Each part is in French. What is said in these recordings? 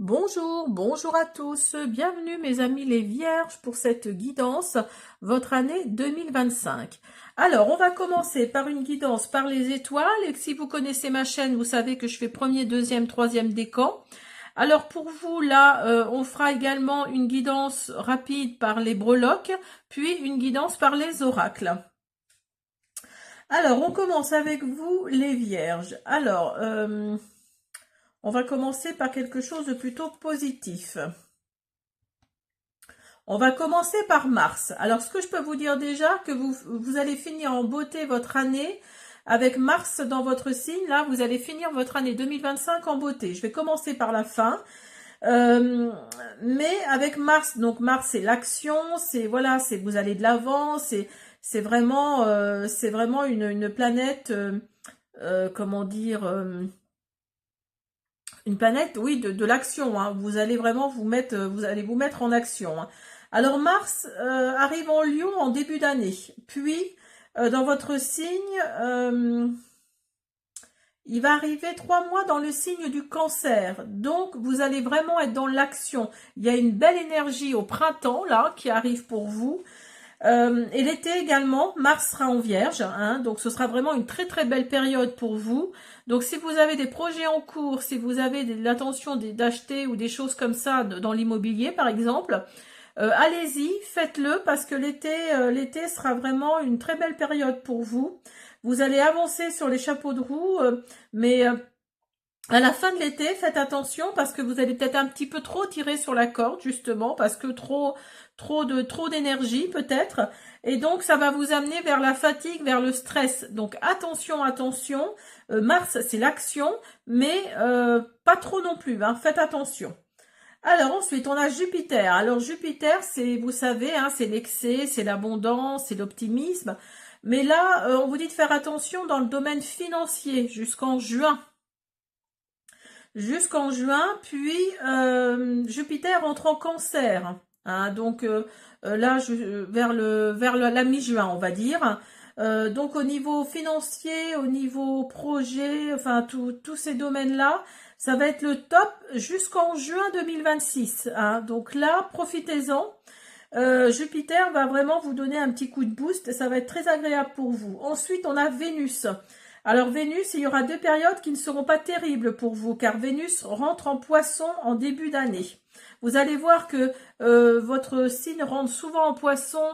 Bonjour, bonjour à tous, bienvenue mes amis les vierges pour cette guidance, votre année 2025. Alors, on va commencer par une guidance par les étoiles, et si vous connaissez ma chaîne, vous savez que je fais premier, deuxième, troisième décan. Alors pour vous, là, on fera également une guidance rapide par les breloques, puis une guidance par les oracles. Alors, on commence avec vous les vierges. Alors, on va commencer par quelque chose de plutôt positif. On va commencer par Mars. Alors, ce que je peux vous dire déjà, que vous allez finir en beauté votre année avec Mars dans votre signe. Là, vous allez finir votre année 2025 en beauté. Je vais commencer par la fin. Euh, mais avec Mars, donc Mars, c'est l'action, c'est voilà, c'est vous allez de l'avant, c'est vraiment une planète, comment dire, une planète, oui, de l'action, hein. Vous allez vraiment vous allez vous mettre en action, hein. Alors Mars arrive en Lion en début d'année, puis dans votre signe, il va arriver 3 mois dans le signe du Cancer. Donc vous allez vraiment être dans l'action. Il y a une belle énergie au printemps là qui arrive pour vous. Et l'été également, Mars sera en Vierge, hein, donc ce sera vraiment une très très belle période pour vous. Donc si vous avez des projets en cours, si vous avez l'intention d'acheter ou des choses comme ça dans l'immobilier par exemple, allez-y, faites-le parce que l'été sera vraiment une très belle période pour vous. Vous allez avancer sur les chapeaux de roue, mais à la fin de l'été, faites attention parce que vous allez peut-être un petit peu trop tirer sur la corde, justement, parce que trop d'énergie peut-être. Et donc, ça va vous amener vers la fatigue, vers le stress. Donc, attention, attention. Mars, c'est l'action, mais pas trop non plus, hein. Faites attention. Alors ensuite, on a Jupiter. Alors Jupiter, c'est, vous savez, hein, c'est l'excès, c'est l'abondance, c'est l'optimisme. Mais là, on vous dit de faire attention dans le domaine financier jusqu'en juin. Jusqu'en juin, puis Jupiter entre en Cancer, hein, donc là la mi-juin on va dire. Donc au niveau financier, au niveau projet, enfin tous ces domaines-là, ça va être le top jusqu'en juin 2026, hein. Donc là, profitez-en. Jupiter va vraiment vous donner un petit coup de boost, ça va être très agréable pour vous. Ensuite, on a Vénus. Alors Vénus, il y aura 2 périodes qui ne seront pas terribles pour vous, car Vénus rentre en Poisson en début d'année. Vous allez voir que votre signe rentre souvent en Poisson,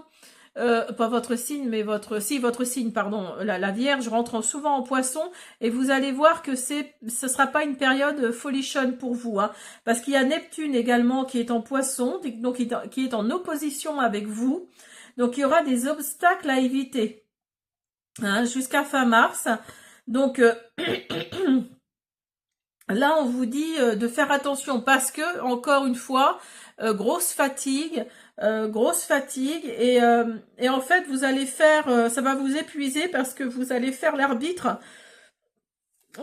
pas votre signe, mais votre signe, pardon, la Vierge rentre souvent en Poisson, et vous allez voir que ce sera pas une période folichonne pour vous, hein, parce qu'il y a Neptune également qui est en Poisson, donc qui est en opposition avec vous, donc il y aura des obstacles à éviter, hein, jusqu'à fin mars. Donc là, on vous dit de faire attention parce que, encore une fois, grosse fatigue et en fait, vous allez faire, ça va vous épuiser parce que vous allez faire l'arbitre.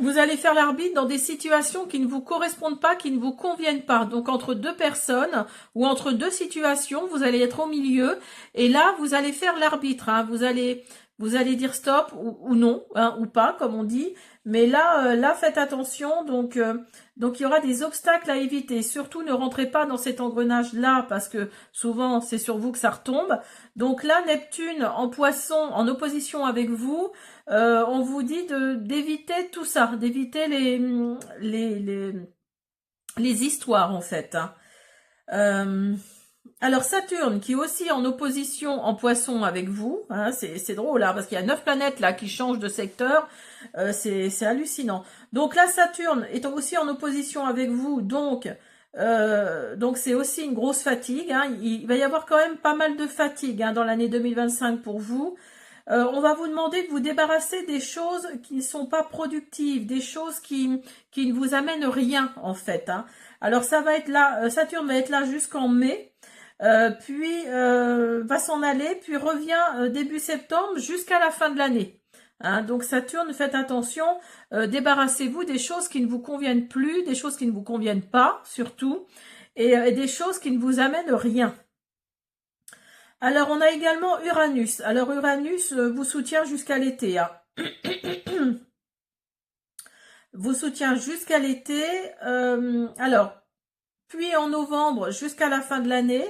Vous allez faire l'arbitre dans des situations qui ne vous correspondent pas, qui ne vous conviennent pas. Donc entre deux personnes ou entre deux situations, vous allez être au milieu et là, vous allez faire l'arbitre, hein. Vous allez dire stop ou non, hein, ou pas, comme on dit. Mais là, faites attention. Donc il y aura des obstacles à éviter. Surtout, ne rentrez pas dans cet engrenage-là parce que souvent, c'est sur vous que ça retombe. Donc là, Neptune en Poisson, en opposition avec vous, on vous dit d'éviter tout ça, d'éviter les, les, les histoires en fait, hein. Euh, alors Saturne qui est aussi en opposition en Poisson avec vous, hein, c'est drôle là, parce qu'il y a 9 planètes là qui changent de secteur, c'est hallucinant. Donc là Saturne est aussi en opposition avec vous, donc c'est aussi une grosse fatigue, hein. Il va y avoir quand même pas mal de fatigue, hein, dans l'année 2025 pour vous. On va vous demander de vous débarrasser des choses qui ne sont pas productives, des choses qui ne vous amènent rien en fait, hein. Alors ça va être là, Saturne va être là jusqu'en mai, puis va s'en aller, puis revient début septembre jusqu'à la fin de l'année, hein. Donc Saturne, faites attention, débarrassez-vous des choses qui ne vous conviennent plus, des choses qui ne vous conviennent pas surtout, et des choses qui ne vous amènent rien. Alors, on a également Uranus. Alors, Uranus vous soutient jusqu'à l'été, hein. Vous soutient jusqu'à l'été. Alors, puis en novembre jusqu'à la fin de l'année,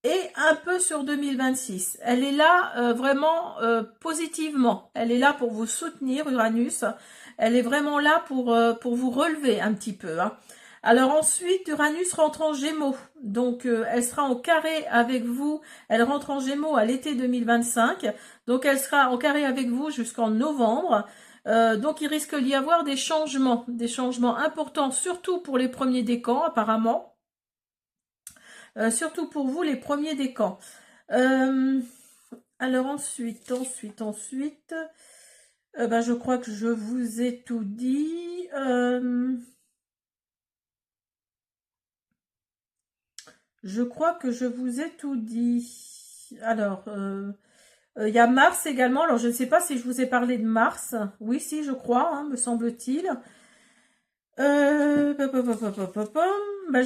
et un peu sur 2026. Elle est là vraiment positivement. Elle est là pour vous soutenir, Uranus. Elle est vraiment là pour vous relever un petit peu. Hein. Alors ensuite, Uranus rentre en Gémeaux. Donc elle sera en carré avec vous. Elle rentre en Gémeaux à l'été 2025. Donc elle sera en carré avec vous jusqu'en novembre. Donc il risque d'y avoir des changements importants, surtout pour les premiers décans apparemment. Surtout pour vous, les premiers décans. Alors ensuite, je crois que je vous ai tout dit. Je crois que je vous ai tout dit. Alors, il y a Mars également. Alors, je ne sais pas si je vous ai parlé de Mars. Oui, si, je crois, hein, me semble-t-il. Je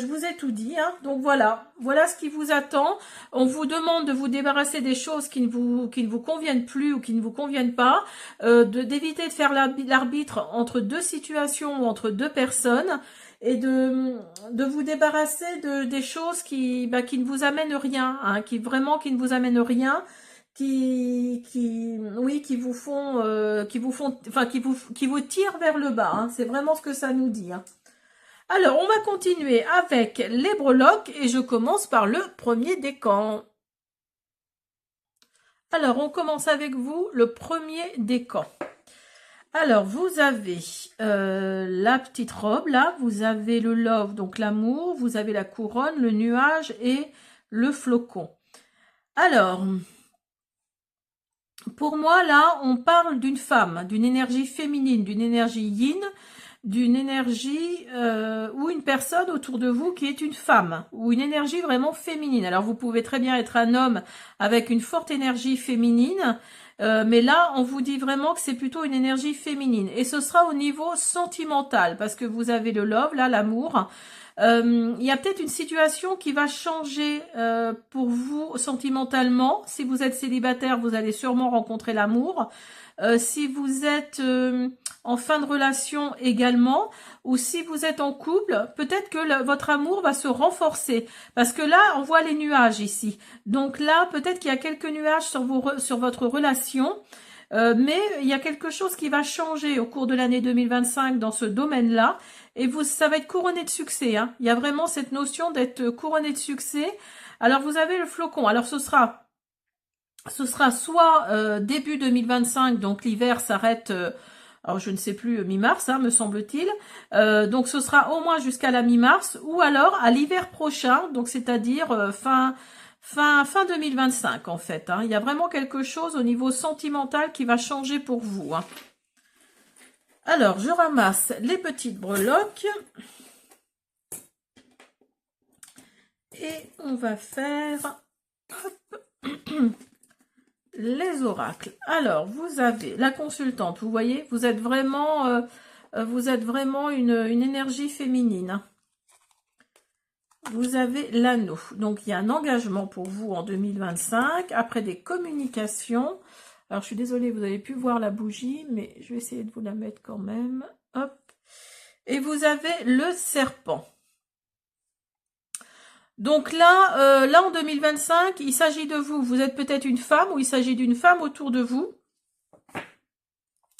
vous ai tout dit, hein. Donc voilà ce qui vous attend. On vous demande de vous débarrasser des choses qui ne vous conviennent plus ou qui ne vous conviennent pas, d'éviter de faire l'arbitre entre deux situations ou entre deux personnes, et de vous débarrasser des choses qui ne vous amènent rien, hein, qui ne vous amènent rien, qui vous tirent vers le bas, hein. C'est vraiment ce que ça nous dit, hein. Alors, on va continuer avec les breloques et je commence par le premier décan. Alors, on commence avec vous, le premier décan. Alors, vous avez la petite robe, là, vous avez le love, donc l'amour, vous avez la couronne, le nuage et le flocon. Alors, pour moi, là, on parle d'une femme, d'une énergie féminine, d'une énergie yin, d'une énergie ou une personne autour de vous qui est une femme, ou une énergie vraiment féminine. Alors, vous pouvez très bien être un homme avec une forte énergie féminine, mais là, on vous dit vraiment que c'est plutôt une énergie féminine. Et ce sera au niveau sentimental, parce que vous avez le love, là, l'amour. Il y a peut-être une situation qui va changer pour vous sentimentalement. Si vous êtes célibataire, vous allez sûrement rencontrer l'amour. Si vous êtes en fin de relation également, ou si vous êtes en couple, peut-être que votre amour va se renforcer. Parce que là, on voit les nuages ici. Donc là, peut-être qu'il y a quelques nuages sur votre relation. Mais il y a quelque chose qui va changer au cours de l'année 2025 dans ce domaine-là. Et ça va être couronné de succès. Hein. Il y a vraiment cette notion d'être couronné de succès. Alors, vous avez le flocon. Alors, ce sera soit début 2025, donc l'hiver s'arrête, alors je ne sais plus, mi-mars, hein, me semble-t-il. Donc, ce sera au moins jusqu'à la mi-mars, ou alors à l'hiver prochain, donc c'est-à-dire fin 2025 en fait. Hein. Il y a vraiment quelque chose au niveau sentimental qui va changer pour vous. Hein. Alors, je ramasse les petites breloques. Et on va faire les oracles. Alors, vous avez la consultante. Vous voyez, vous êtes vraiment une énergie féminine. Vous avez l'anneau. Donc, il y a un engagement pour vous en 2025. Après des communications. Alors, je suis désolée, vous n'avez pu voir la bougie, mais je vais essayer de vous la mettre quand même. Hop. Et vous avez le serpent. Donc là, en 2025, il s'agit de vous. Vous êtes peut-être une femme ou il s'agit d'une femme autour de vous.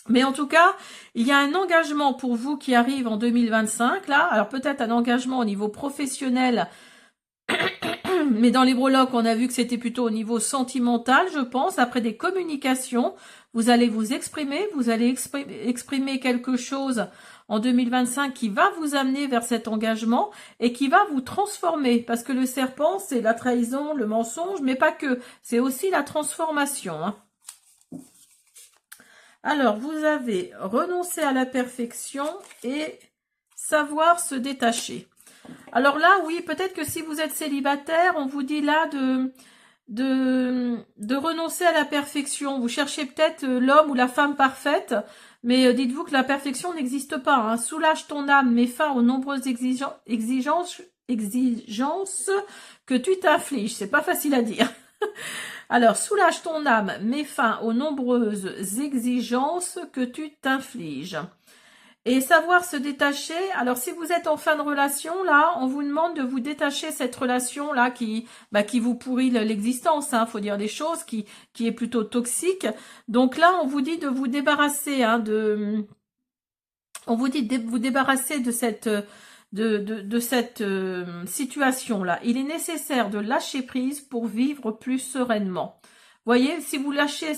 Mais en tout cas, il y a un engagement pour vous qui arrive en 2025. Là, alors peut-être un engagement au niveau professionnel. Mais dans les breloques, on a vu que c'était plutôt au niveau sentimental, je pense. Après des communications, vous allez vous exprimer, exprimer quelque chose en 2025 qui va vous amener vers cet engagement et qui va vous transformer. Parce que le serpent, c'est la trahison, le mensonge, mais pas que. C'est aussi la transformation. Hein. Alors, vous avez renoncé à la perfection et savoir se détacher. Alors là, oui, peut-être que si vous êtes célibataire, on vous dit là de renoncer à la perfection. Vous cherchez peut-être l'homme ou la femme parfaite, mais dites-vous que la perfection n'existe pas. Hein. Soulage ton âme, mets fin aux nombreuses exigences que tu t'infliges. C'est pas facile à dire. Alors, soulage ton âme, mets fin aux nombreuses exigences que tu t'infliges. et savoir se détacher. Alors, si vous êtes en fin de relation, là, on vous demande de vous détacher de cette relation-là qui vous pourrit l'existence, hein, faut dire des choses, qui est plutôt toxique. Donc là, on vous dit de vous débarrasser, hein, on vous dit de vous débarrasser de cette situation-là. Il est nécessaire de lâcher prise pour vivre plus sereinement. Voyez, si vous lâchez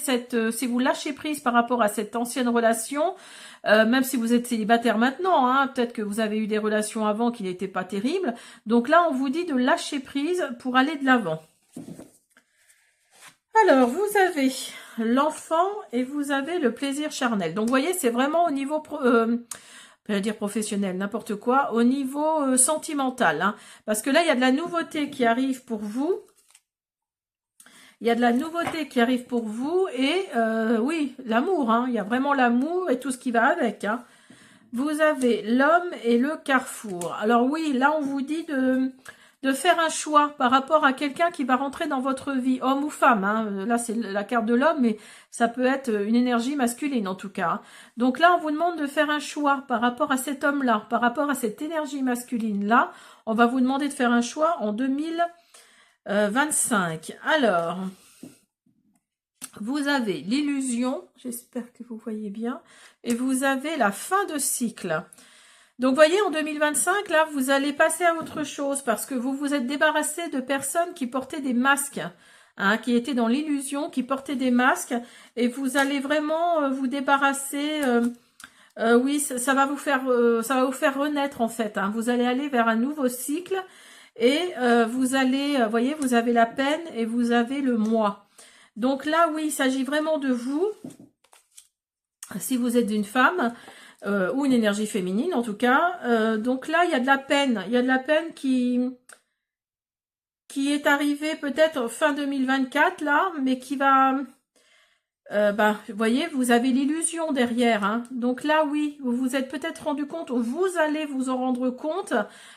prise par rapport à cette ancienne relation, même si vous êtes célibataire maintenant, hein, peut-être que vous avez eu des relations avant qui n'étaient pas terribles. Donc là, on vous dit de lâcher prise pour aller de l'avant. Alors, vous avez l'enfant et vous avez le plaisir charnel. Donc, vous voyez, c'est vraiment au niveau, je vais dire professionnel, n'importe quoi, au niveau sentimental. Hein, parce que là, il y a de la nouveauté qui arrive pour vous. Il y a de la nouveauté qui arrive pour vous et oui, l'amour, hein, il y a vraiment l'amour et tout ce qui va avec. Hein. Vous avez l'homme et le carrefour. Alors oui, là on vous dit de faire un choix par rapport à quelqu'un qui va rentrer dans votre vie, homme ou femme. Hein. Là c'est la carte de l'homme, mais ça peut être une énergie masculine en tout cas. Hein. Donc là on vous demande de faire un choix par rapport à cet homme-là, par rapport à cette énergie masculine-là. On va vous demander de faire un choix en 2025. Alors, vous avez l'illusion, j'espère que vous voyez bien, et vous avez la fin de cycle. Donc, voyez, en 2025, là, vous allez passer à autre chose parce que vous vous êtes débarrassé de personnes qui portaient des masques, hein, qui étaient dans l'illusion, qui portaient des masques, et vous allez vraiment vous débarrasser. Oui, ça va vous faire renaître en fait. Hein. Vous allez aller vers un nouveau cycle. Et vous allez, voyez, vous avez la peine et vous avez le moi. Donc là, oui, il s'agit vraiment de vous. Si vous êtes une femme ou une énergie féminine, en tout cas. Donc là, il y a de la peine. Il y a de la peine qui est arrivée peut-être fin 2024, là, mais qui va... vous voyez, vous avez l'illusion derrière. Hein. Donc là, oui, vous vous êtes peut-être rendu compte, ou vous allez vous en rendre compte,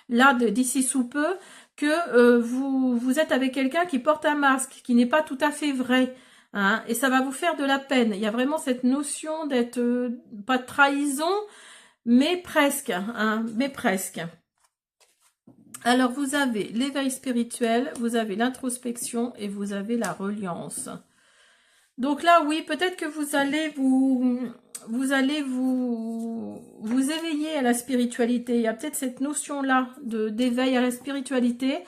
là, d'ici sous peu, que vous êtes avec quelqu'un qui porte un masque, qui n'est pas tout à fait vrai. Hein, et ça va vous faire de la peine. Il y a vraiment cette notion d'être, pas de trahison, mais presque. Hein, mais presque. Alors, vous avez l'éveil spirituel, vous avez l'introspection et vous avez la reliance. Donc là, oui, peut-être que vous allez vous éveiller à la spiritualité. Il y a peut-être cette notion-là d'éveil à la spiritualité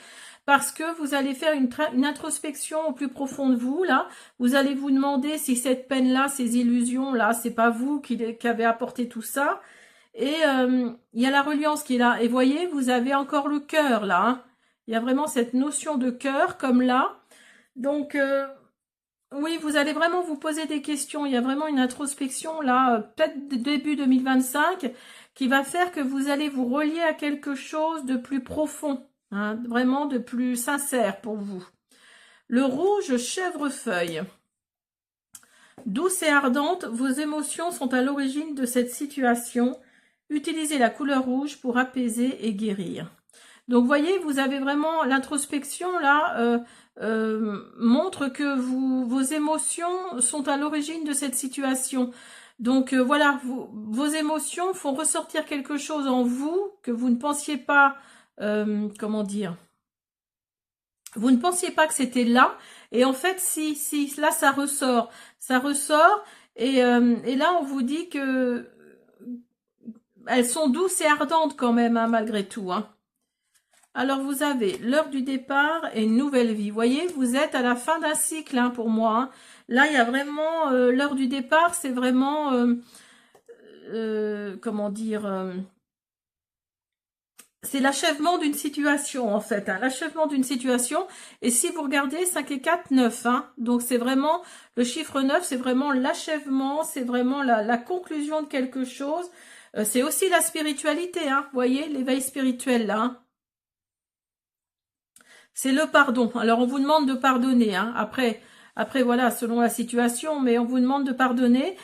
parce que vous allez faire une introspection au plus profond de vous, là. Vous allez vous demander si cette peine-là, ces illusions-là, c'est pas vous qui avez apporté tout ça. Et il y a la reliance qui est là. Et voyez, vous avez encore le cœur, là. Hein. Il y a vraiment cette notion de cœur, comme là. Donc... oui, vous allez vraiment vous poser des questions. Il y a vraiment une introspection, là, peut-être début 2025, qui va faire que vous allez vous relier à quelque chose de plus profond, hein, vraiment de plus sincère pour vous. Le rouge chèvrefeuille. Douce et ardente, vos émotions sont à l'origine de cette situation. Utilisez la couleur rouge pour apaiser et guérir. Donc, vous voyez, vous avez vraiment l'introspection, là, montre que vos émotions sont à l'origine de cette situation. Donc, voilà, vos émotions font ressortir quelque chose en vous que vous ne pensiez pas, comment dire, vous ne pensiez pas que c'était là. Et en fait, si, là, ça ressort, et là, on vous dit que elles sont douces et ardentes quand même, hein, malgré tout, hein. Alors, vous avez l'heure du départ et une nouvelle vie. Vous voyez, vous êtes à la fin d'un cycle, hein, pour moi. Hein. Là, il y a vraiment... l'heure du départ, c'est vraiment... comment dire... c'est l'achèvement d'une situation, en fait. Hein, l'achèvement d'une situation. Et si vous regardez 5 et 4, 9. Hein, donc, c'est vraiment... Le chiffre 9, c'est vraiment l'achèvement. C'est vraiment la conclusion de quelque chose. C'est aussi la spiritualité. Hein, vous voyez, l'éveil spirituel, là. Hein. C'est le pardon. Alors, on vous demande de pardonner. Hein. Après, voilà, selon la situation, mais on vous demande de pardonner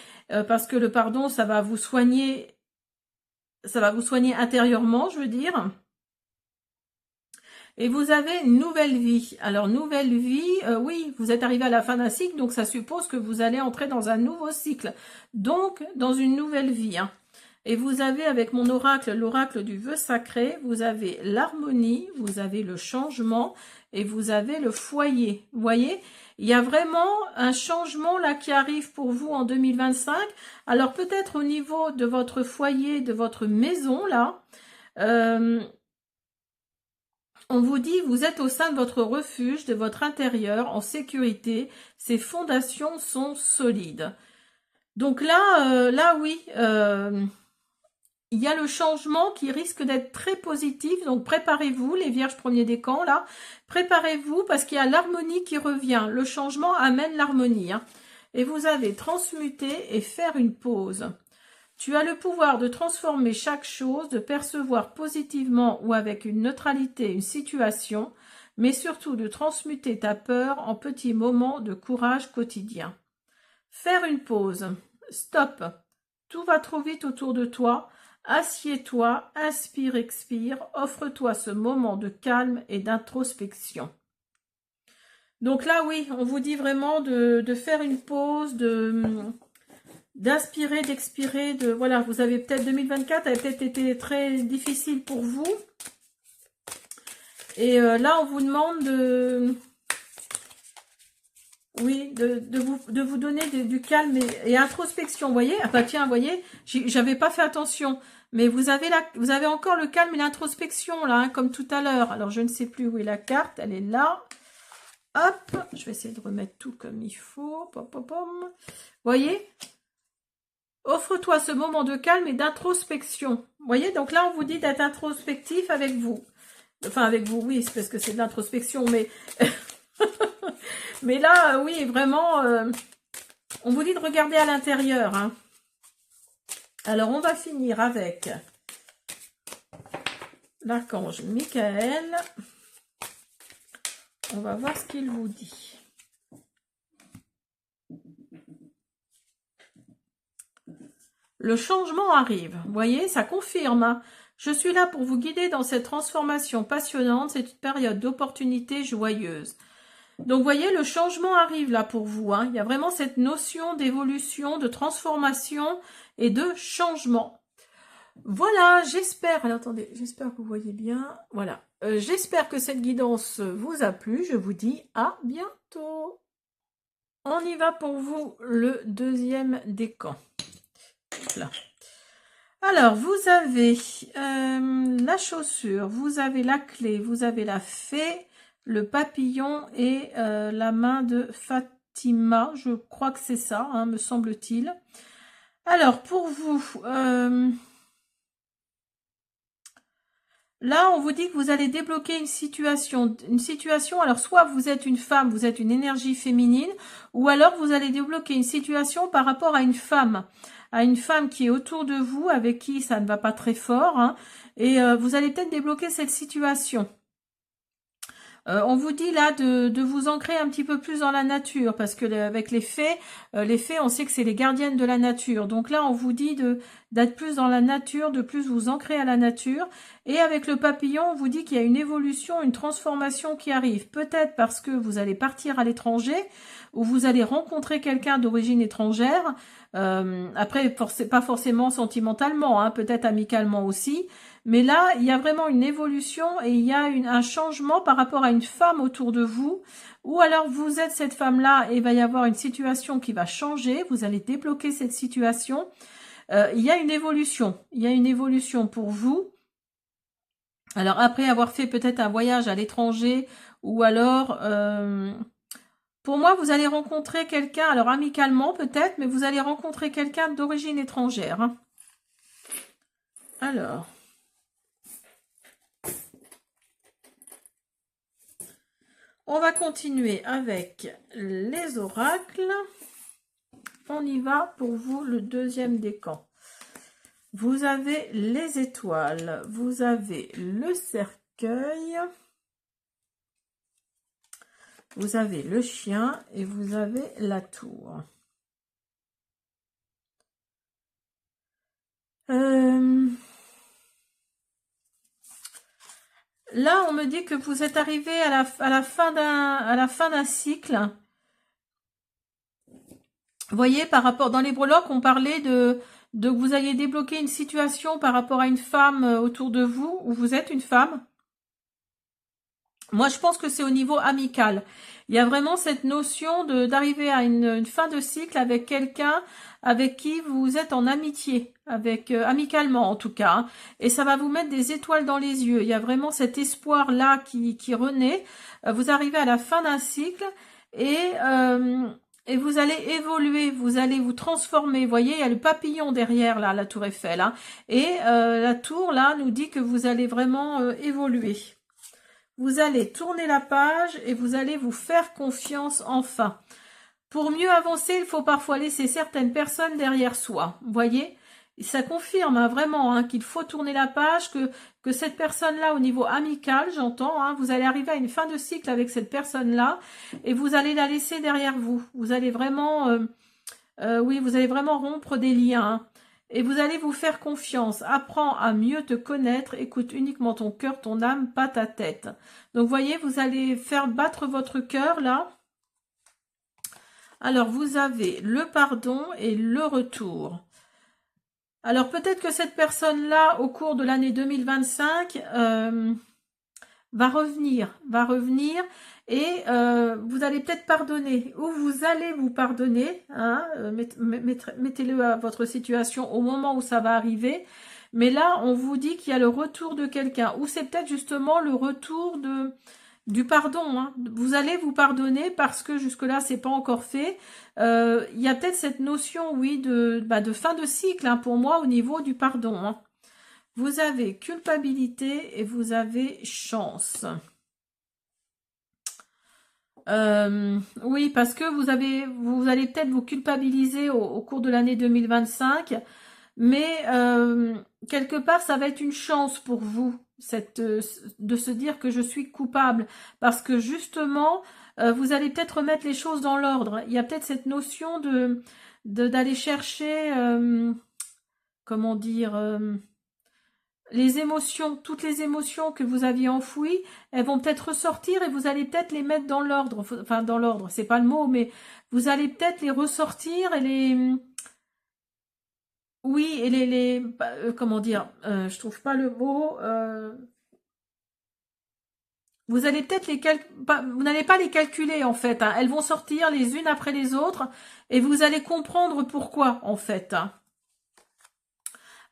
parce que le pardon, ça va vous soigner intérieurement, je veux dire. Et vous avez une nouvelle vie. Alors, nouvelle vie, oui, vous êtes arrivé à la fin d'un cycle, donc ça suppose que vous allez entrer dans un nouveau cycle. Donc, dans une nouvelle vie. Hein. Et vous avez avec mon oracle, l'oracle du vœu sacré, vous avez l'harmonie, vous avez le changement et vous avez le foyer. Vous voyez, il y a vraiment un changement là qui arrive pour vous en 2025. Alors peut-être au niveau de votre foyer, de votre maison là, on vous dit, vous êtes au sein de votre refuge, de votre intérieur, en sécurité. Ces fondations sont solides. Donc là oui, il y a le changement qui risque d'être très positif. Donc préparez-vous, les vierges premiers décans, là. Préparez-vous parce qu'il y a l'harmonie qui revient. Le changement amène l'harmonie. Hein. Et vous avez transmuté et faire une pause. Tu as le pouvoir de transformer chaque chose, de percevoir positivement ou avec une neutralité une situation, mais surtout de transmuter ta peur en petits moments de courage quotidien. Faire une pause. Stop. Tout va trop vite autour de toi. Assieds-toi, inspire, expire. Offre-toi ce moment de calme et d'introspection. Donc là, oui, on vous dit vraiment de faire une pause, d'inspirer, d'expirer, voilà, vous avez peut-être 2024 a peut-être été très difficile pour vous. Et là, on vous demande de vous donner du calme et introspection, vous voyez. Ah bah tiens, vous voyez, j'avais pas fait attention. Mais vous avez encore le calme et l'introspection, là, hein, comme tout à l'heure. Alors, je ne sais plus où est la carte, elle est là. Hop, je vais essayer de remettre tout comme il faut. Pom, pom, pom. Vous voyez ? Offre-toi ce moment de calme et d'introspection. Vous voyez, donc là, on vous dit d'être introspectif avec vous. Enfin, avec vous, oui, c'est parce que c'est de l'introspection, mais... mais là, oui, vraiment, on vous dit de regarder à l'intérieur. Hein. Alors, on va finir avec l'archange Michael. On va voir ce qu'il vous dit. Le changement arrive. Vous voyez, ça confirme. Hein. Je suis là pour vous guider dans cette transformation passionnante. C'est une période d'opportunité joyeuse. Donc, vous voyez, le changement arrive là pour vous. Hein. Il y a vraiment cette notion d'évolution, de transformation et de changement. Voilà, j'espère... Alors, attendez, j'espère que vous voyez bien. Voilà. J'espère que cette guidance vous a plu. Je vous dis à bientôt. On y va pour vous, le deuxième décan. Là. Alors, vous avez la chaussure, vous avez la clé, vous avez la fée, le papillon et la main de Fatima. Je crois que c'est ça, hein, me semble-t-il. Alors, pour vous, là, on vous dit que vous allez débloquer une situation. Alors, soit vous êtes une femme, vous êtes une énergie féminine, ou alors vous allez débloquer une situation par rapport à une femme qui est autour de vous, avec qui ça ne va pas très fort, hein, et vous allez peut-être débloquer cette situation. On vous dit là de vous ancrer un petit peu plus dans la nature, parce que avec les fées, on sait que c'est les gardiennes de la nature. Donc là, on vous dit d'être plus dans la nature, de plus vous ancrer à la nature. Et avec le papillon, on vous dit qu'il y a une évolution, une transformation qui arrive. Peut-être parce que vous allez partir à l'étranger, ou vous allez rencontrer quelqu'un d'origine étrangère. Après, pas forcément sentimentalement, hein, peut-être amicalement aussi. Mais là, il y a vraiment une évolution et il y a un changement par rapport à une femme autour de vous. Ou alors vous êtes cette femme-là et il va y avoir une situation qui va changer. Vous allez débloquer cette situation. Il y a une évolution. Il y a une évolution pour vous. Alors après avoir fait peut-être un voyage à l'étranger ou alors... pour moi, vous allez rencontrer quelqu'un, alors amicalement peut-être, mais vous allez rencontrer quelqu'un d'origine étrangère. Hein. Alors... on va continuer avec les oracles. On y va pour vous, le deuxième décan. Vous avez les étoiles, vous avez le cercueil, vous avez le chien et vous avez la tour. Là, on me dit que vous êtes arrivé à la fin d'un cycle. Vous voyez, par rapport dans les breloques, on parlait Donc vous allez débloquer une situation par rapport à une femme autour de vous, où vous êtes une femme. Moi, je pense que c'est au niveau amical. Il y a vraiment cette notion de d'arriver à une fin de cycle avec quelqu'un avec qui vous êtes en amitié, avec amicalement en tout cas, hein. Et ça va vous mettre des étoiles dans les yeux. Il y a vraiment cet espoir-là qui renaît. Vous arrivez à la fin d'un cycle et, euh, et vous allez évoluer, vous allez vous transformer. Vous voyez, il y a le papillon derrière là, la tour Eiffel, hein. Et la tour là nous dit que vous allez vraiment évoluer. Vous allez tourner la page et vous allez vous faire confiance enfin. Pour mieux avancer, il faut parfois laisser certaines personnes derrière soi. Vous voyez, ça confirme hein, vraiment hein, qu'il faut tourner la page, que cette personne-là, au niveau amical, j'entends, hein, vous allez arriver à une fin de cycle avec cette personne-là et vous allez la laisser derrière vous. Vous allez vraiment, oui, vous allez vraiment rompre des liens. Hein. Et vous allez vous faire confiance. Apprends à mieux te connaître. Écoute uniquement ton cœur, ton âme, pas ta tête. Donc, voyez, vous allez faire battre votre cœur, là. Alors, vous avez le pardon et le retour. Alors, peut-être que cette personne-là, au cours de l'année 2025, va revenir. Et vous allez peut-être pardonner, ou vous allez vous pardonner, hein, mettez-le à votre situation au moment où ça va arriver, mais là, on vous dit qu'il y a le retour de quelqu'un, ou c'est peut-être justement le retour du pardon, hein. Vous allez vous pardonner parce que jusque-là, c'est pas encore fait. Il y a peut-être cette notion, oui, de fin de cycle, hein, pour moi, au niveau du pardon, hein. Vous avez culpabilité et vous avez chance. Oui, parce que vous allez peut-être vous culpabiliser au cours de l'année 2025, mais quelque part, ça va être une chance pour vous, de se dire que je suis coupable, parce que justement, vous allez peut-être remettre les choses dans l'ordre. Il y a peut-être cette notion d'aller chercher, comment dire, les émotions, toutes les émotions que vous aviez enfouies, elles vont peut-être ressortir et vous allez peut-être les mettre dans l'ordre. Enfin, dans l'ordre, c'est pas le mot, mais vous allez peut-être les ressortir et les... Oui, et comment dire, je trouve pas le mot. Vous allez peut-être vous n'allez pas les calculer en fait, hein. Elles vont sortir les unes après les autres et vous allez comprendre pourquoi en fait, hein.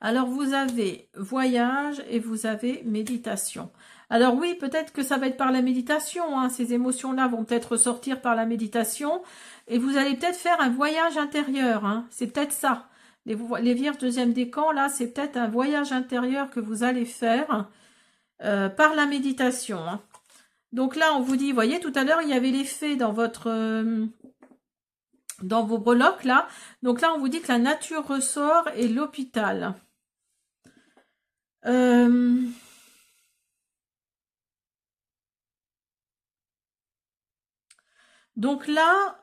Alors, vous avez voyage et vous avez méditation. Alors oui, peut-être que ça va être par la méditation, hein. Ces émotions-là vont peut-être ressortir par la méditation et vous allez peut-être faire un voyage intérieur, hein. C'est peut-être ça. Les vierges deuxième décan, là, c'est peut-être un voyage intérieur que vous allez faire par la méditation, hein. Donc là, on vous dit, vous voyez, tout à l'heure, il y avait les fées dans dans vos breloques, là. Donc là, on vous dit que la nature ressort et l'hôpital. Donc là,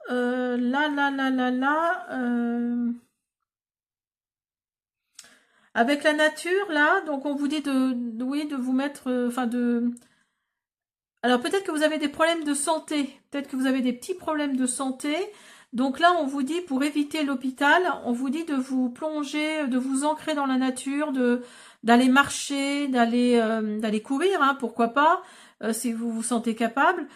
avec la nature, là, donc on vous dit oui, de vous mettre, alors peut-être que vous avez des problèmes de santé, peut-être que vous avez des petits problèmes de santé. Donc là, on vous dit, pour éviter l'hôpital, on vous dit de vous plonger, de vous ancrer dans la nature, d'aller marcher, d'aller courir, hein, pourquoi pas, si vous vous sentez capable,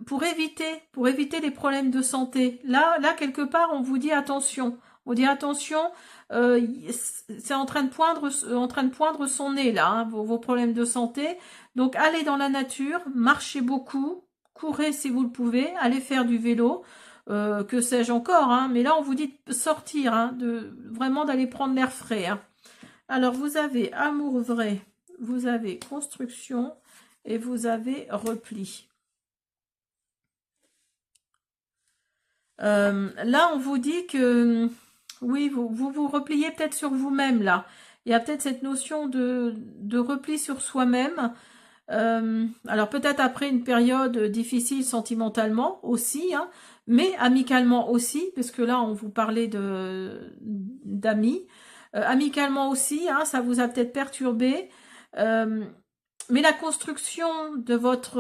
pour éviter les problèmes de santé. Là, quelque part, on vous dit attention. On dit attention, c'est en train de poindre son nez là, hein, vos problèmes de santé. Donc allez dans la nature, marchez beaucoup, courez si vous le pouvez, allez faire du vélo, que sais-je encore, hein, mais là on vous dit de sortir, hein, vraiment d'aller prendre l'air frais, hein. Alors vous avez amour vrai, vous avez construction et vous avez repli. Là on vous dit que oui, vous repliez peut-être sur vous-même là. Il y a peut-être cette notion de repli sur soi-même. Alors peut-être après une période difficile sentimentalement aussi, hein, mais amicalement aussi, parce que là on vous parlait d'amis. Amicalement aussi, hein, ça vous a peut-être perturbé. Mais la construction de votre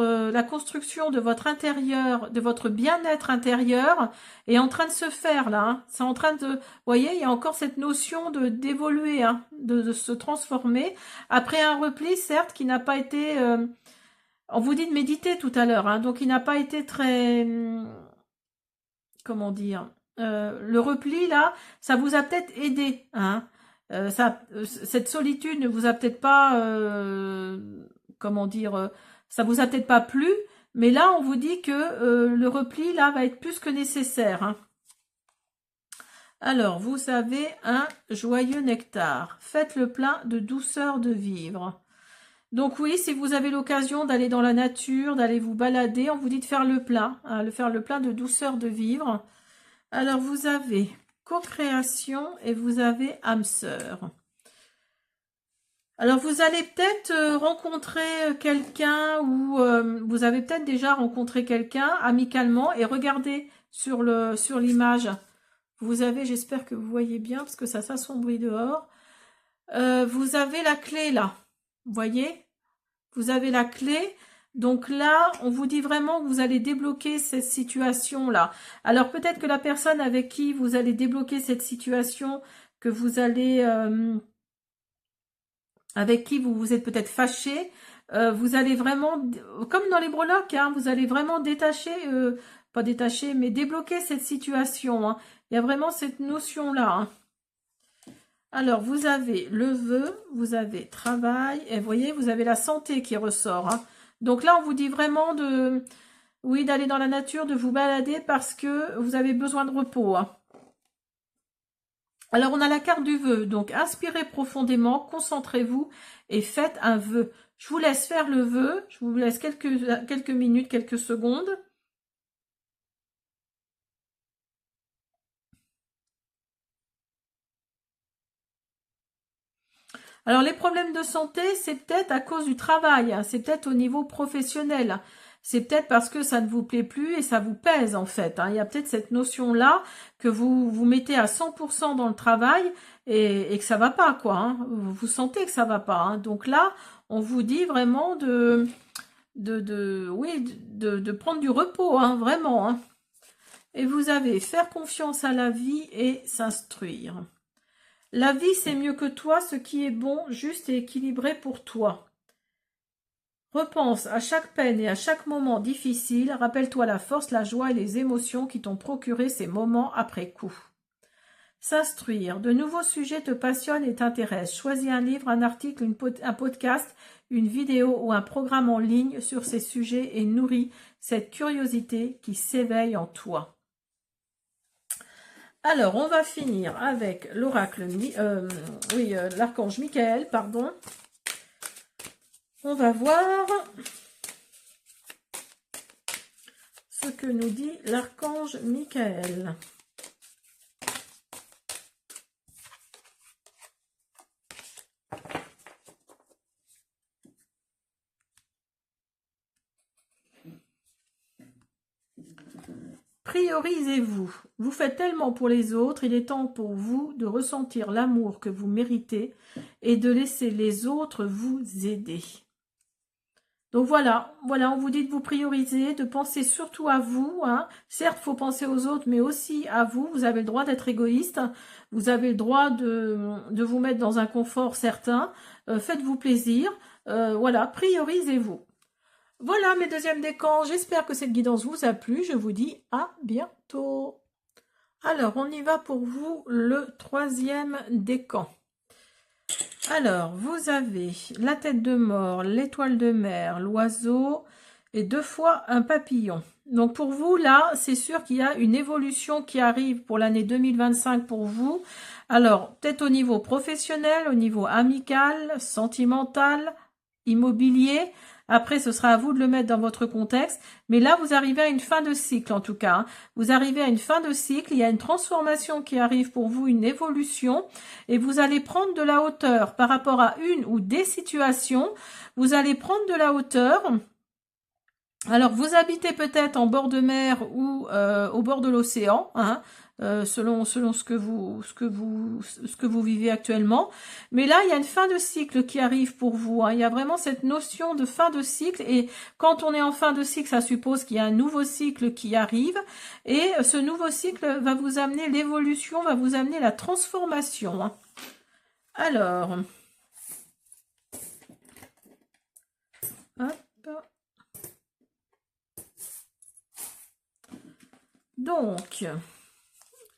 intérieur, de votre bien-être intérieur est en train de se faire là, hein. C'est en train de, vous voyez, il y a encore cette notion de d'évoluer, hein, de se transformer après un repli, certes, qui n'a pas été, on vous dit de méditer tout à l'heure, hein, donc il n'a pas été très, comment dire, le repli là, ça vous a peut-être aidé, hein. Cette solitude ne vous a peut-être pas, comment dire, ça vous a peut-être pas plu, mais là on vous dit que le repli là va être plus que nécessaire, hein. Alors, vous avez un joyeux nectar. Faites le plein de douceur de vivre. Donc oui, si vous avez l'occasion d'aller dans la nature, d'aller vous balader, on vous dit de faire le plein, hein, faire le plein de douceur de vivre. Alors, vous avez co-création et vous avez âme sœur. Alors, vous allez peut-être rencontrer quelqu'un ou vous avez peut-être déjà rencontré quelqu'un amicalement et regardez sur l'image. Vous avez, j'espère que vous voyez bien parce que ça s'assombrit dehors. Vous avez la clé là. Vous voyez? Vous avez la clé. Donc là, on vous dit vraiment que vous allez débloquer cette situation-là. Alors peut-être que la personne avec qui vous allez débloquer cette situation, que vous allez, avec qui vous vous êtes peut-être fâché, vous allez vraiment, comme dans les breloques, hein, vous allez vraiment détacher, pas détacher, mais débloquer cette situation, hein. Il y a vraiment cette notion-là, hein. Alors, vous avez le vœu, vous avez travail, et vous voyez, vous avez la santé qui ressort, hein. Donc là, on vous dit vraiment de, oui, d'aller dans la nature, de vous balader parce que vous avez besoin de repos, hein. Alors, on a la carte du vœu. Donc, inspirez profondément, concentrez-vous et faites un vœu. Je vous laisse faire le vœu. Je vous laisse quelques minutes, quelques secondes. Alors, les problèmes de santé, c'est peut-être à cause du travail, hein, c'est peut-être au niveau professionnel. C'est peut-être parce que ça ne vous plaît plus et ça vous pèse, en fait, hein. Il y a peut-être cette notion-là que vous vous mettez à 100% dans le travail et que ça va pas, quoi, hein. Vous sentez que ça va pas, hein. Donc là, on vous dit vraiment de prendre du repos, hein, vraiment, hein. Et vous avez faire confiance à la vie et s'instruire. La vie, c'est mieux que toi, ce qui est bon, juste et équilibré pour toi. Repense à chaque peine et à chaque moment difficile. Rappelle-toi la force, la joie et les émotions qui t'ont procuré ces moments après coup. S'instruire. De nouveaux sujets te passionnent et t'intéressent. Choisis un livre, un article, un podcast, une vidéo ou un programme en ligne sur ces sujets et nourris cette curiosité qui s'éveille en toi. Alors, on va finir avec l'oracle, l'archange Michael, pardon. On va voir ce que nous dit l'archange Michael. Priorisez-vous. Vous faites tellement pour les autres, il est temps pour vous de ressentir l'amour que vous méritez et de laisser les autres vous aider. Donc voilà, on vous dit de vous prioriser, de penser surtout à vous, hein. Certes, il faut penser aux autres, mais aussi à vous. Vous avez le droit d'être égoïste, vous avez le droit de vous mettre dans un confort certain. Faites-vous plaisir, voilà, priorisez-vous. Voilà mes deuxièmes décans, j'espère que cette guidance vous a plu, je vous dis à bientôt. Alors, on y va pour vous, le troisième décan. Alors, vous avez la tête de mort, l'étoile de mer, l'oiseau et 2 fois un papillon. Donc pour vous, là, c'est sûr qu'il y a une évolution qui arrive pour l'année 2025 pour vous. Alors, peut-être au niveau professionnel, au niveau amical, sentimental, immobilier. Après, ce sera à vous de le mettre dans votre contexte. Mais là, vous arrivez à une fin de cycle, en tout cas, hein. Vous arrivez à une fin de cycle. Il y a une transformation qui arrive pour vous, une évolution. Et vous allez prendre de la hauteur par rapport à une ou des situations. Vous allez prendre de la hauteur. Alors, vous habitez peut-être en bord de mer ou au bord de l'océan, hein. selon ce que vous vivez actuellement. Mais là, il y a une fin de cycle qui arrive pour vous, hein. Il y a vraiment cette notion de fin de cycle. Et quand on est en fin de cycle, ça suppose qu'il y a un nouveau cycle qui arrive. Et ce nouveau cycle va vous amener l'évolution, va vous amener la transformation, hein. Alors, hop. Donc,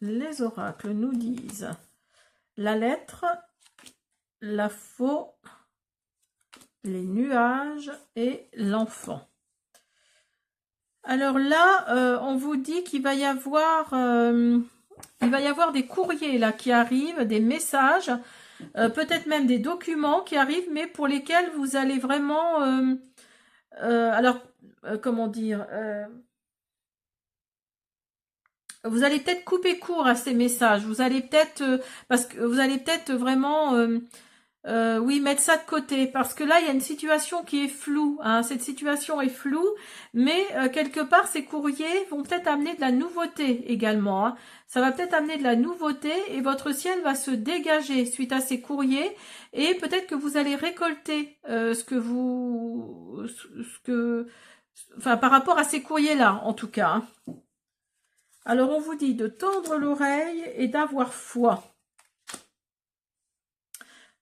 les oracles nous disent la lettre, la faux, les nuages et l'enfant. Alors là, on vous dit qu'il va y avoir des courriers là qui arrivent, des messages, peut-être même des documents qui arrivent, mais pour lesquels vous allez vraiment, comment dire, vous allez peut-être couper court à ces messages. Vous allez peut-être, parce que vous allez peut-être vraiment, oui, mettre ça de côté, parce que là, il y a une situation qui est floue, hein. Cette situation est floue, mais quelque part, ces courriers vont peut-être amener de la nouveauté également, hein. Ça va peut-être amener de la nouveauté et votre ciel va se dégager suite à ces courriers et peut-être que vous allez récolter enfin, par rapport à ces courriers-là, en tout cas, hein. Alors, on vous dit de tendre l'oreille et d'avoir foi.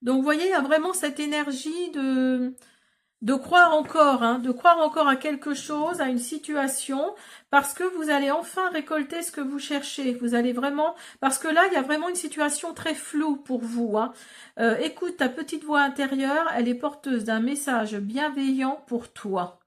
Donc, vous voyez, il y a vraiment cette énergie de croire encore, hein, de croire encore à quelque chose, à une situation, parce que vous allez enfin récolter ce que vous cherchez. Vous allez vraiment, parce que là, il y a vraiment une situation très floue pour vous, hein. Écoute, ta petite voix intérieure, elle est porteuse d'un message bienveillant pour toi.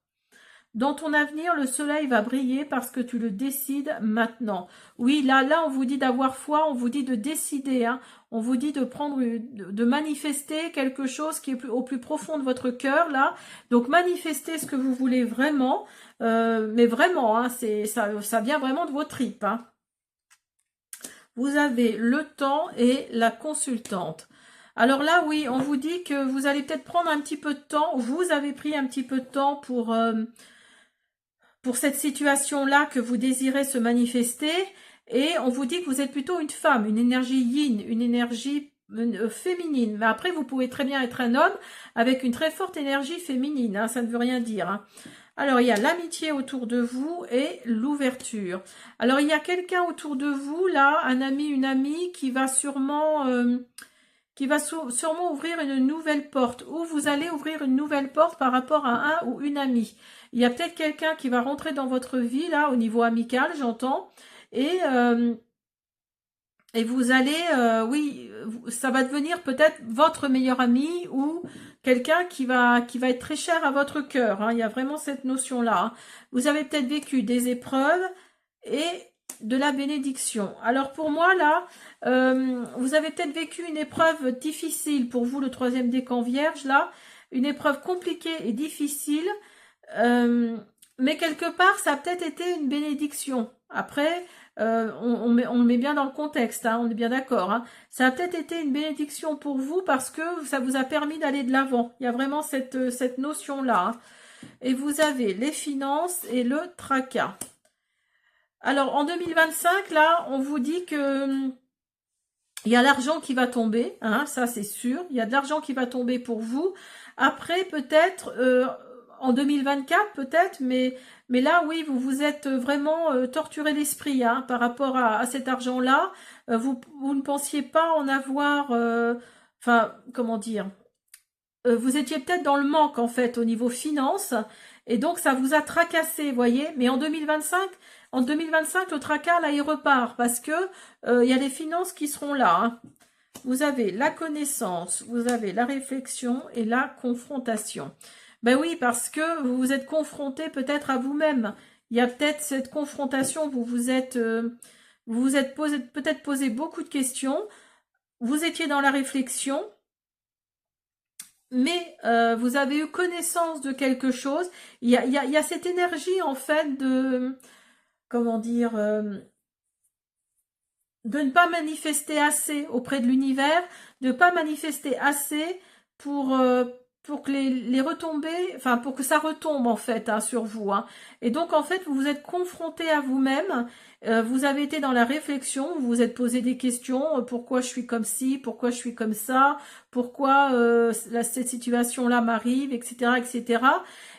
Dans ton avenir, le soleil va briller parce que tu le décides maintenant. Oui, là, on vous dit d'avoir foi, on vous dit de décider, hein. On vous dit de manifester quelque chose qui est au plus profond de votre cœur, là. Donc, manifestez ce que vous voulez vraiment, mais vraiment, hein, ça vient vraiment de vos tripes, hein. Vous avez le temps et la consultante. Alors là, oui, on vous dit que vous allez peut-être prendre un petit peu de temps. Vous avez pris un petit peu de temps pour cette situation-là que vous désirez se manifester, et on vous dit que vous êtes plutôt une femme, une énergie yin, une énergie féminine. Mais après, vous pouvez très bien être un homme avec une très forte énergie féminine, hein, ça ne veut rien dire, hein. Alors, il y a l'amitié autour de vous et l'ouverture. Alors, il y a quelqu'un autour de vous, là, un ami, une amie, qui va sûrement ouvrir une nouvelle porte, ou vous allez ouvrir une nouvelle porte par rapport à un ou une amie. Il y a peut-être quelqu'un qui va rentrer dans votre vie, là, au niveau amical, j'entends, et vous allez, oui, ça va devenir peut-être votre meilleur ami, ou quelqu'un qui va être très cher à votre cœur, hein. Il y a vraiment cette notion-là, hein. Vous avez peut-être vécu des épreuves, et de la bénédiction. Alors pour moi là, vous avez peut-être vécu une épreuve difficile pour vous, le troisième décan vierge là, une épreuve compliquée et difficile, mais quelque part ça a peut-être été une bénédiction. Après, on le met bien dans le contexte, hein, on est bien d'accord, hein. Ça a peut-être été une bénédiction pour vous parce que ça vous a permis d'aller de l'avant. Il y a vraiment cette notion-là, hein. Et vous avez les finances et le tracas. Alors, en 2025, là, on vous dit que il y a l'argent qui va tomber, hein, ça c'est sûr. Il y a de l'argent qui va tomber pour vous. Après, peut-être, en 2024, peut-être, mais là, oui, vous vous êtes vraiment torturé l'esprit, hein, par rapport à cet argent-là. Vous ne pensiez pas en avoir, enfin, comment dire, vous étiez peut-être dans le manque, en fait, au niveau finance, et donc ça vous a tracassé, voyez. Mais en 2025, le tracas, là, il repart, parce que il y a les finances qui seront là, hein. Vous avez la connaissance, vous avez la réflexion et la confrontation. Ben oui, parce que vous vous êtes confronté peut-être à vous-même. Il y a peut-être cette confrontation, vous vous êtes peut-être posé beaucoup de questions. Vous étiez dans la réflexion, mais vous avez eu connaissance de quelque chose. Il y a cette énergie, en fait, de, comment dire, de ne pas manifester assez auprès de l'univers, de ne pas manifester assez pour pour que les retombées, enfin pour que ça retombe en fait hein, sur vous. Hein. Et donc en fait vous vous êtes confronté à vous-même, vous avez été dans la réflexion, vous vous êtes posé des questions, pourquoi je suis comme ci, pourquoi je suis comme ça, pourquoi cette situation-là m'arrive, etc., etc.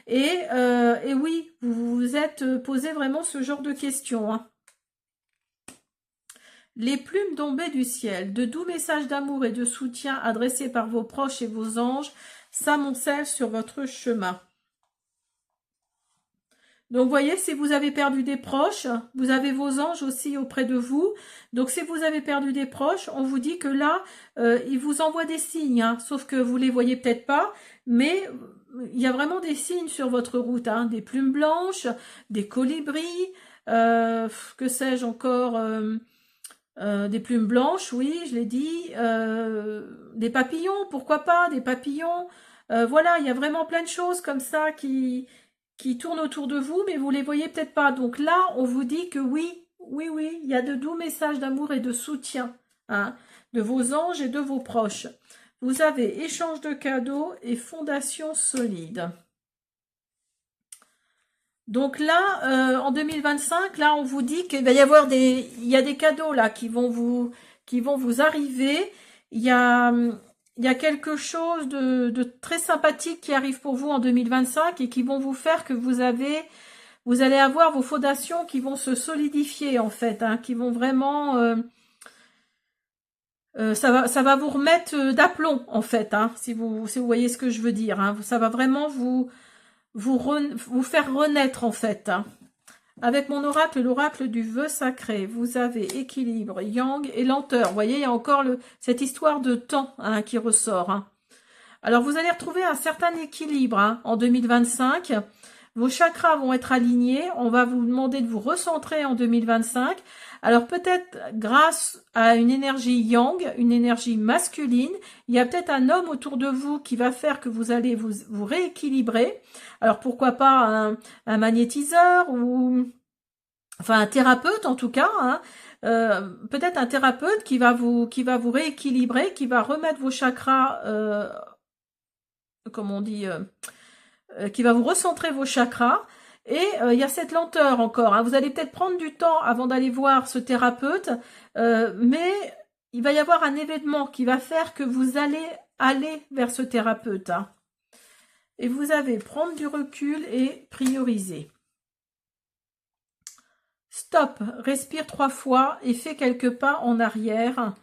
Et oui, vous vous êtes posé vraiment ce genre de questions. Hein. Les plumes tombées du ciel, de doux messages d'amour et de soutien adressés par vos proches et vos anges s'amoncellent sur votre chemin. Donc, vous voyez, si vous avez perdu des proches, vous avez vos anges aussi auprès de vous. Donc, si vous avez perdu des proches, on vous dit que là, ils vous envoient des signes, hein, sauf que vous les voyez peut-être pas, mais il y a vraiment des signes sur votre route, hein, des plumes blanches, des colibris, que sais-je encore, des plumes blanches, oui, je l'ai dit, des papillons, pourquoi pas, des papillons. Voilà, il y a vraiment plein de choses comme ça qui tournent autour de vous, mais vous les voyez peut-être pas. Donc là, on vous dit que oui, oui, oui, il y a de doux messages d'amour et de soutien hein, de vos anges et de vos proches. Vous avez échange de cadeaux et fondation solide. Donc là, en 2025, là, on vous dit qu'il va y avoir il y a des cadeaux là qui vont vous arriver. Il y a quelque chose de très sympathique qui arrive pour vous en 2025 et qui vont vous faire que vous allez avoir vos fondations qui vont se solidifier en fait, hein, qui vont vraiment, ça va vous remettre d'aplomb en fait, hein, si vous voyez ce que je veux dire. Hein, ça va vraiment vous faire renaître en fait. Hein. Avec mon oracle, l'oracle du vœu sacré, vous avez équilibre, yang et lenteur. Vous voyez, il y a encore cette histoire de temps hein, qui ressort. Hein. Alors, vous allez retrouver un certain équilibre hein, en 2025. Vos chakras vont être alignés. On va vous demander de vous recentrer en 2025. Alors, peut-être grâce à une énergie yang, une énergie masculine, il y a peut-être un homme autour de vous qui va faire que vous allez vous rééquilibrer. Alors, pourquoi pas un magnétiseur ou... Enfin, un thérapeute en tout cas, hein, peut-être un thérapeute qui va vous rééquilibrer, qui va remettre vos chakras, comme on dit, qui va vous recentrer vos chakras. Et il y a cette lenteur encore. Hein. Vous allez peut-être prendre du temps avant d'aller voir ce thérapeute, mais il va y avoir un événement qui va faire que vous allez aller vers ce thérapeute. Hein. Et vous avez prendre du recul et prioriser. Stop, respire 3 fois et fais quelques pas en arrière.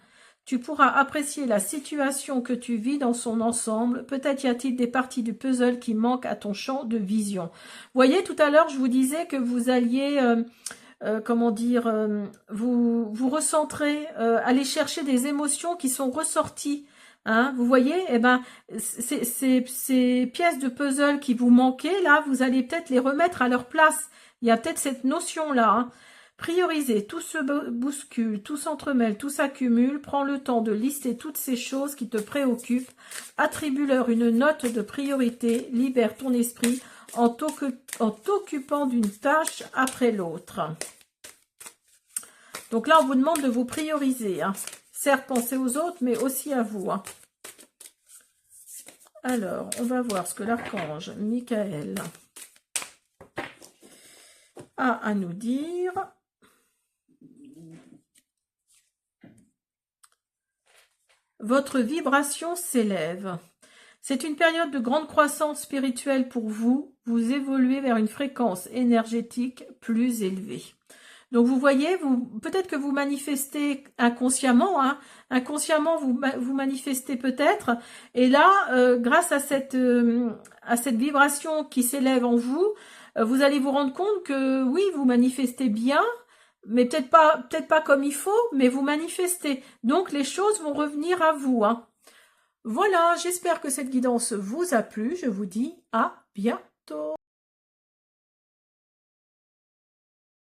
Tu pourras apprécier la situation que tu vis dans son ensemble. Peut-être y a-t-il des parties du puzzle qui manquent à ton champ de vision. Vous voyez, tout à l'heure, je vous disais que vous alliez, comment dire, vous recentrer, aller chercher des émotions qui sont ressorties. Hein, vous voyez, eh ben, ces pièces de puzzle qui vous manquaient, là, vous allez peut-être les remettre à leur place. Il y a peut-être cette notion-là. Hein. Prioriser, tout se bouscule, tout s'entremêle, tout s'accumule. Prends le temps de lister toutes ces choses qui te préoccupent. Attribue-leur une note de priorité. Libère ton esprit en t'occupant d'une tâche après l'autre. Donc là, on vous demande de vous prioriser. Hein. Certes, pensez aux autres, mais aussi à vous. Hein. Alors, on va voir ce que l'archange Michael a à nous dire. Votre vibration s'élève. C'est une période de grande croissance spirituelle pour vous. Vous évoluez vers une fréquence énergétique plus élevée. Donc vous voyez, peut-être que vous manifestez inconsciemment, hein, inconsciemment vous manifestez peut-être, et là, grâce à cette vibration qui s'élève en vous, vous allez vous rendre compte que oui, vous manifestez bien, mais peut-être pas comme il faut, mais vous manifestez. Donc les choses vont revenir à vous. Hein. Voilà, j'espère que cette guidance vous a plu. Je vous dis à bientôt.